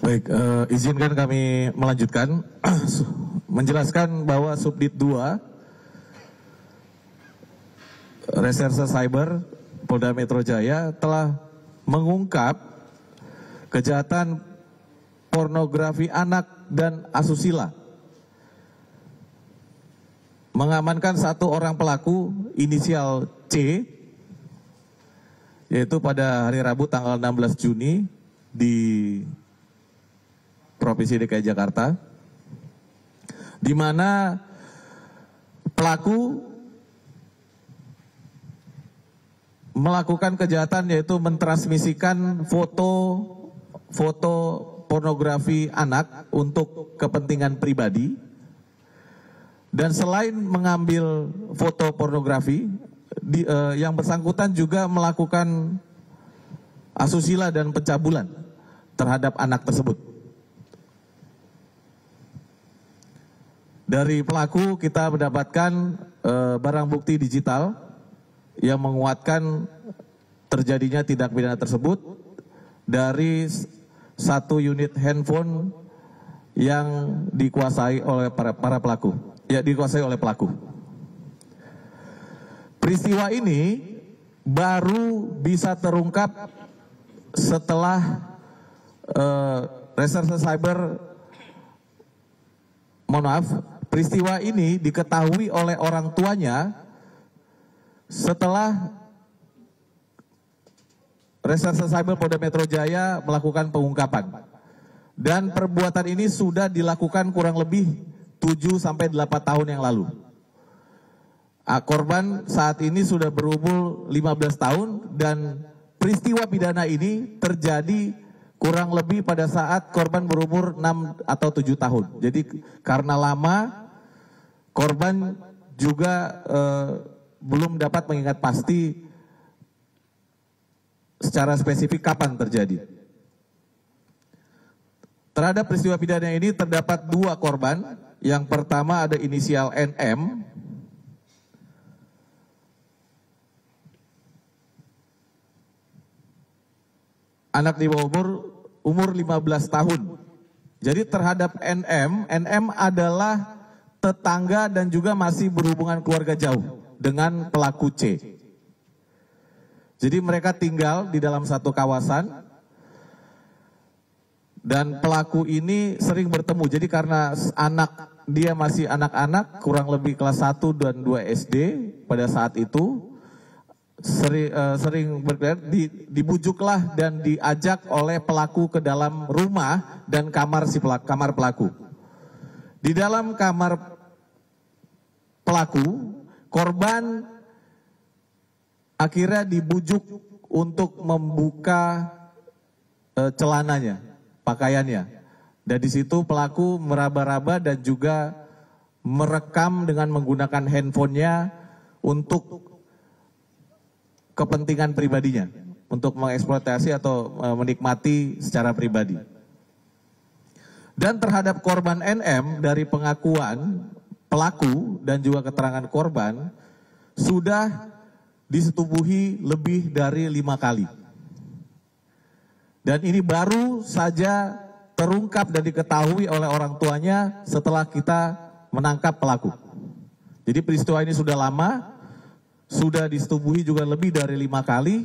Baik, izinkan kami melanjutkan menjelaskan bahwa Subdit 2 Reserse Cyber Polda Metro Jaya telah mengungkap kejahatan pornografi anak dan asusila, mengamankan satu orang pelaku inisial C, yaitu pada hari Rabu tanggal 16 Juni di Provinsi DKI Jakarta, di mana pelaku melakukan kejahatan yaitu mentransmisikan foto pornografi anak untuk kepentingan pribadi, dan selain mengambil foto pornografi, yang bersangkutan juga melakukan asusila dan pencabulan terhadap anak tersebut. Dari pelaku kita mendapatkan barang bukti digital yang menguatkan terjadinya tindak pidana tersebut dari satu unit handphone yang dikuasai oleh para pelaku, dikuasai oleh pelaku. Peristiwa ini baru bisa terungkap setelah Reserse Cyber, peristiwa ini diketahui oleh orang tuanya setelah Reserse Cyber Polda Metro Jaya melakukan pengungkapan. Dan perbuatan ini sudah dilakukan kurang lebih 7-8 tahun yang lalu. Korban saat ini sudah berumur 15 tahun dan peristiwa pidana ini terjadi kurang lebih pada saat korban berumur 6 atau 7 tahun. Jadi karena lama, korban juga belum dapat mengingat pasti secara spesifik kapan terjadi. Terhadap peristiwa pidana ini terdapat 2 korban. Yang pertama ada inisial NM, anak di bawah umur 15 tahun. Jadi terhadap NM adalah tetangga dan juga masih berhubungan keluarga jauh dengan pelaku C. Jadi mereka tinggal di dalam satu kawasan dan pelaku ini sering bertemu. Jadi karena dia masih anak-anak, kurang lebih kelas 1 dan 2 SD pada saat itu, sering dibujuklah dan diajak oleh pelaku ke dalam rumah dan kamar pelaku. Di dalam kamar pelaku, korban akhirnya dibujuk untuk membuka celananya, pakaiannya. Dan di situ pelaku meraba-raba dan juga merekam dengan menggunakan handphonenya untuk kepentingan pribadinya, untuk mengeksploitasi atau menikmati secara pribadi. Dan terhadap korban NM, dari pengakuan pelaku dan juga keterangan korban, sudah disetubuhi lebih dari 5 kali. Dan ini baru saja terungkap dan diketahui oleh orang tuanya setelah kita menangkap pelaku. Jadi peristiwa ini sudah lama, sudah disetubuhi juga lebih dari 5 kali,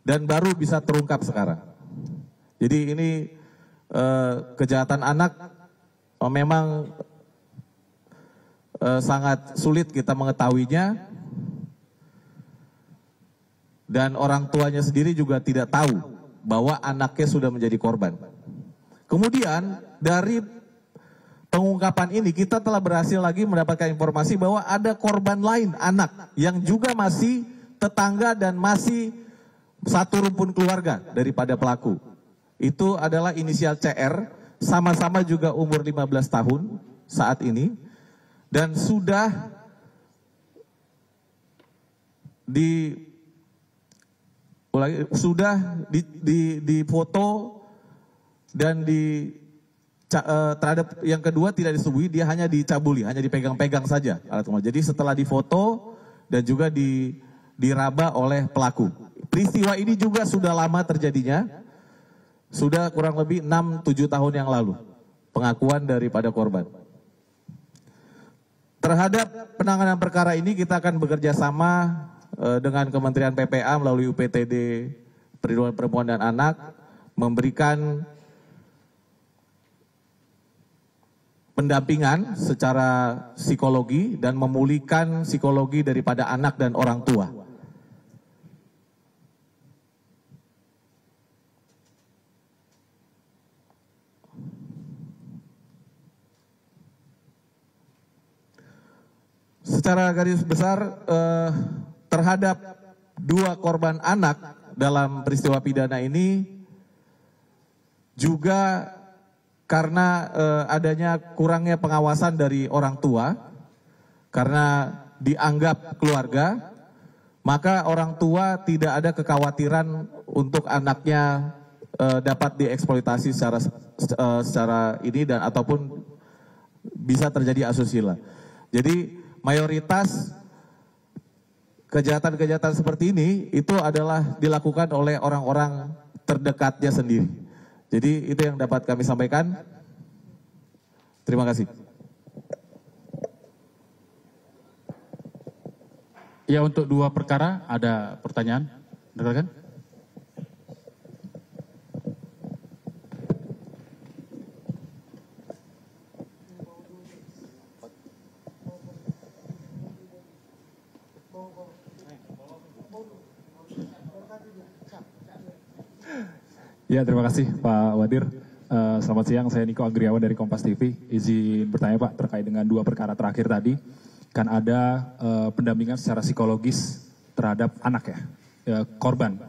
dan baru bisa terungkap sekarang. Jadi ini kejahatan anak memang sangat sulit kita mengetahuinya, dan orang tuanya sendiri juga tidak tahu bahwa anaknya sudah menjadi korban. Kemudian dari pengungkapan ini kita telah berhasil lagi mendapatkan informasi bahwa ada korban lain, anak, yang juga masih tetangga dan masih satu rumpun keluarga daripada pelaku. Itu adalah inisial CR, sama-sama juga umur 15 tahun saat ini, dan sudah difoto dan terhadap yang kedua tidak disetubuhi, dia hanya dicabuli, hanya dipegang-pegang saja alat rumah. Jadi setelah difoto dan juga diraba oleh pelaku. Peristiwa ini juga sudah lama terjadinya, sudah kurang lebih 6-7 tahun yang lalu, pengakuan daripada korban. Terhadap penanganan perkara ini kita akan bekerja sama dengan Kementerian PPA melalui UPTD Perlindungan Perempuan dan Anak, memberikan pendampingan secara psikologi dan memulihkan psikologi daripada anak dan orang tua. Secara garis besar terhadap 2 korban anak dalam peristiwa pidana ini juga karena adanya kurangnya pengawasan dari orang tua, karena dianggap keluarga, maka orang tua tidak ada kekhawatiran untuk anaknya dapat dieksploitasi secara ini dan ataupun bisa terjadi asusila. Jadi mayoritas kejahatan-kejahatan seperti ini itu adalah dilakukan oleh orang-orang terdekatnya sendiri. Jadi itu yang dapat kami sampaikan. Terima kasih. Ya, untuk 2 perkara ada pertanyaan, rekan? Ya, terima kasih Pak Wadir. Selamat siang, saya Niko Agriawan dari Kompas TV. Izin bertanya Pak, terkait dengan 2 perkara terakhir tadi. Kan ada pendampingan secara psikologis terhadap anak korban.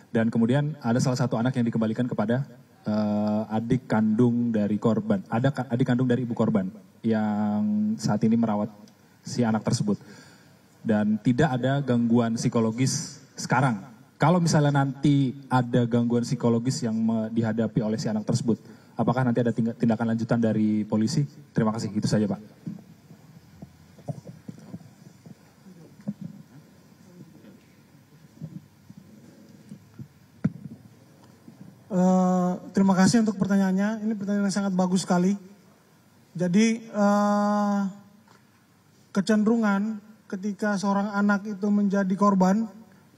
Dan kemudian ada salah satu anak yang dikembalikan kepada adik kandung dari korban. Ada adik kandung dari ibu korban yang saat ini merawat si anak tersebut. Dan tidak ada gangguan psikologis sekarang. Kalau misalnya nanti ada gangguan psikologis yang dihadapi oleh si anak tersebut, apakah nanti ada tindakan lanjutan dari polisi? Terima kasih, itu saja Pak. Terima kasih untuk pertanyaannya. Ini pertanyaan yang sangat bagus sekali. Jadi kecenderungan ketika seorang anak itu menjadi korban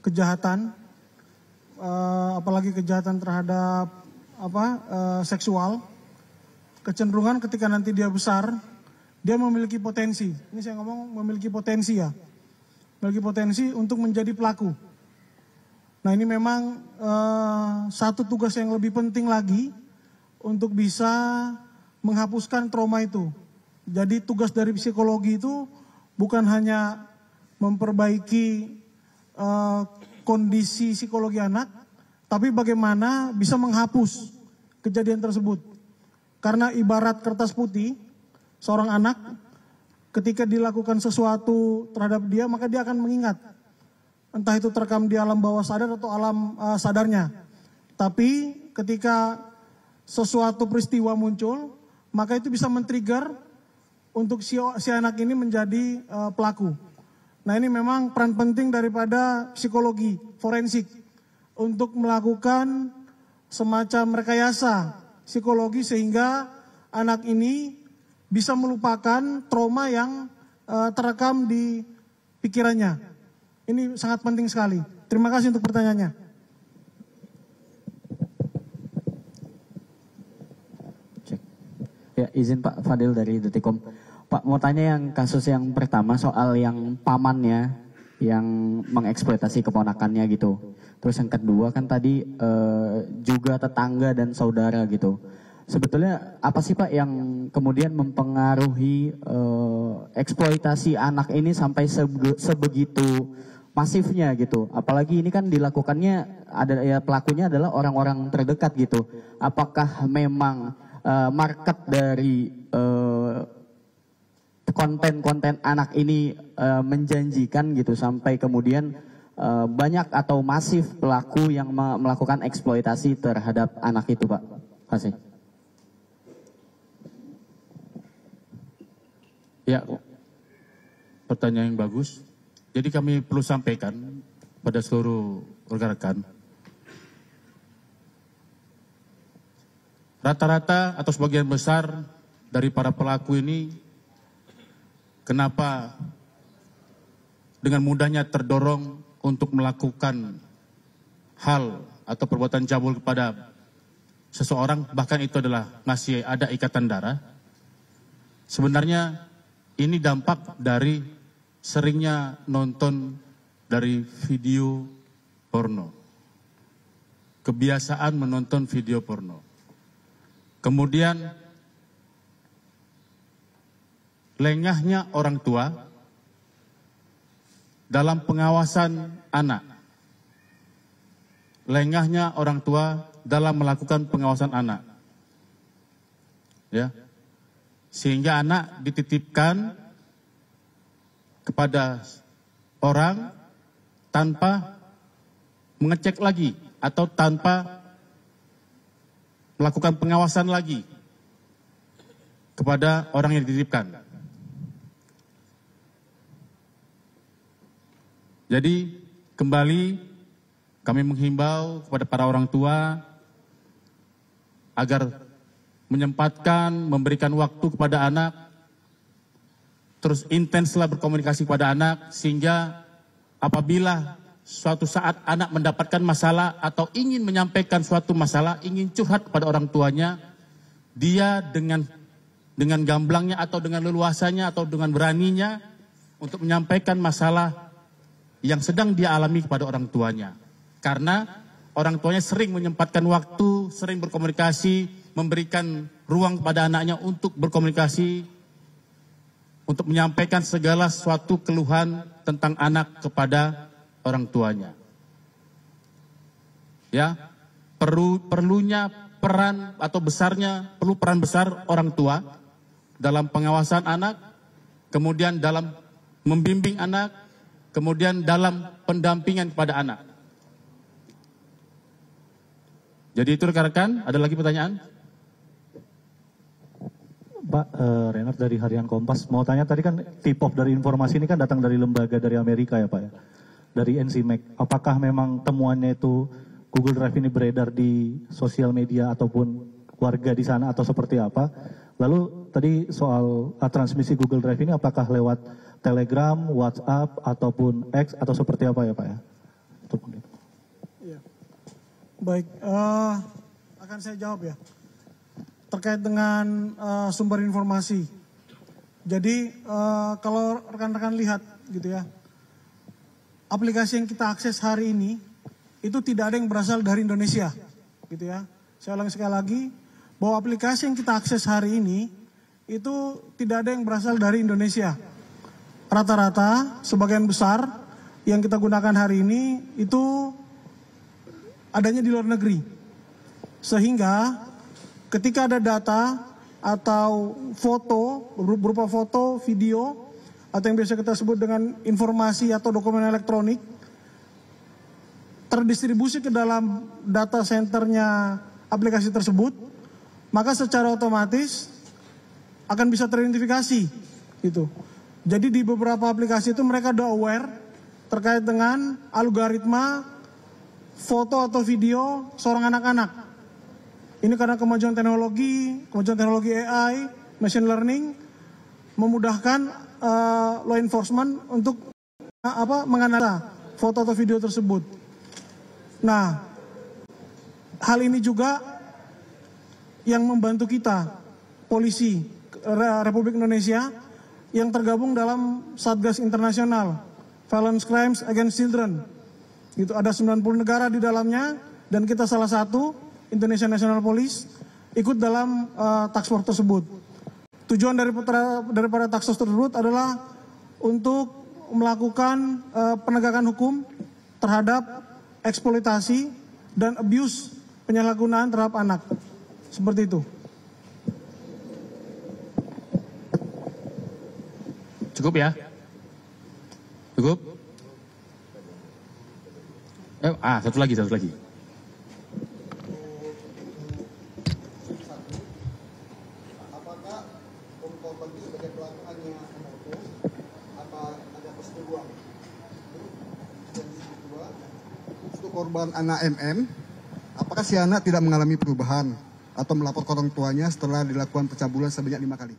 kejahatan, apalagi kejahatan terhadap seksual, kecenderungan ketika nanti dia besar, dia memiliki potensi. Ini saya ngomong memiliki potensi ya, memiliki potensi untuk menjadi pelaku. Nah ini memang satu tugas yang lebih penting lagi untuk bisa menghapuskan trauma itu. Jadi tugas dari psikologi itu bukan hanya memperbaiki kondisi psikologi anak, tapi bagaimana bisa menghapus kejadian tersebut. Karena ibarat kertas putih, seorang anak ketika dilakukan sesuatu terhadap dia, maka dia akan mengingat. Entah itu terekam di alam bawah sadar atau alam sadarnya. Tapi ketika sesuatu peristiwa muncul, maka itu bisa men-trigger untuk si anak ini menjadi pelaku. Nah ini memang peran penting daripada psikologi forensik untuk melakukan semacam rekayasa psikologi sehingga anak ini bisa melupakan trauma yang terekam di pikirannya. Ini sangat penting sekali. Terima kasih untuk pertanyaannya. Ya, izin Pak Fadil dari Detikom. Pak, mau tanya yang kasus yang pertama soal yang pamannya yang mengeksploitasi keponakannya gitu. Terus yang kedua kan tadi juga tetangga dan saudara gitu. Sebetulnya apa sih Pak yang kemudian mempengaruhi eksploitasi anak ini sampai sebegitu masifnya gitu? Apalagi ini kan dilakukannya pelakunya adalah orang-orang terdekat gitu. Apakah memang market dari konten-konten anak ini menjanjikan gitu sampai kemudian banyak atau masif pelaku yang melakukan eksploitasi terhadap anak itu Pak? Terima kasih. Ya, pertanyaan yang bagus. Jadi kami perlu sampaikan pada seluruh rekan-rekan rata-rata atau sebagian besar dari para pelaku ini kenapa dengan mudahnya terdorong untuk melakukan hal atau perbuatan cabul kepada seseorang, bahkan itu adalah masih ada ikatan darah. Sebenarnya ini dampak dari seringnya nonton dari video porno. Kebiasaan menonton video porno. Kemudian lengahnya orang tua dalam pengawasan anak. Lengahnya orang tua dalam melakukan pengawasan anak. Ya. Sehingga anak dititipkan kepada orang tanpa mengecek lagi atau tanpa melakukan pengawasan lagi kepada orang yang dititipkan. Jadi kembali kami menghimbau kepada para orang tua agar menyempatkan, memberikan waktu kepada anak, terus intenslah berkomunikasi kepada anak, sehingga apabila suatu saat anak mendapatkan masalah atau ingin menyampaikan suatu masalah, ingin curhat kepada orang tuanya, dia dengan gamblangnya atau dengan leluasanya atau dengan beraninya untuk menyampaikan masalah yang sedang dia alami kepada orang tuanya. Karena orang tuanya sering menyempatkan waktu, sering berkomunikasi, memberikan ruang kepada anaknya untuk berkomunikasi, untuk menyampaikan segala suatu keluhan tentang anak kepada orang tuanya. Ya, perlunya peran atau perlu peran besar orang tua dalam pengawasan anak, kemudian dalam membimbing anak, kemudian dalam pendampingan kepada anak. Jadi itu rekan-rekan, ada lagi pertanyaan? Pak Renard dari Harian Kompas, mau tanya tadi kan tip off dari informasi ini kan datang dari lembaga dari Amerika ya Pak ya, dari NCMEC. Apakah memang temuannya itu Google Drive ini beredar di sosial media ataupun warga di sana atau seperti apa? Lalu tadi soal transmisi Google Drive ini apakah lewat Telegram, WhatsApp ataupun X atau seperti apa ya Pak ya? Ya. Baik, akan saya jawab ya. Terkait dengan sumber informasi. Jadi kalau rekan-rekan lihat gitu ya, aplikasi yang kita akses hari ini itu tidak ada yang berasal dari Indonesia, gitu ya. Saya ulangi sekali lagi bahwa aplikasi yang kita akses hari ini itu tidak ada yang berasal dari Indonesia. Rata-rata sebagian besar yang kita gunakan hari ini itu adanya di luar negeri, sehingga ketika ada data atau foto, berupa foto, video, atau yang biasa kita sebut dengan informasi atau dokumen elektronik, terdistribusi ke dalam data centernya aplikasi tersebut, maka secara otomatis akan bisa teridentifikasi. Gitu. Jadi di beberapa aplikasi itu mereka udah aware terkait dengan algoritma foto atau video seorang anak-anak. Ini karena kemajuan teknologi AI, machine learning, memudahkan law enforcement untuk menganalisa foto atau video tersebut. Nah, hal ini juga yang membantu kita, polisi Republik Indonesia, yang tergabung dalam Satgas Internasional, Violence Crimes Against Children. Itu ada 90 negara di dalamnya, dan kita salah satu, Indonesia National Police, ikut dalam task force tersebut. Tujuan daripada task force tersebut adalah untuk melakukan penegakan hukum terhadap eksploitasi dan abuse penyalahgunaan terhadap anak. Seperti itu. Cukup ya? Cukup? Satu lagi. Korban anak MM, apakah si anak tidak mengalami perubahan? atau melapor ke orang tuanya setelah dilakukan pencabulan sebanyak 5 kali.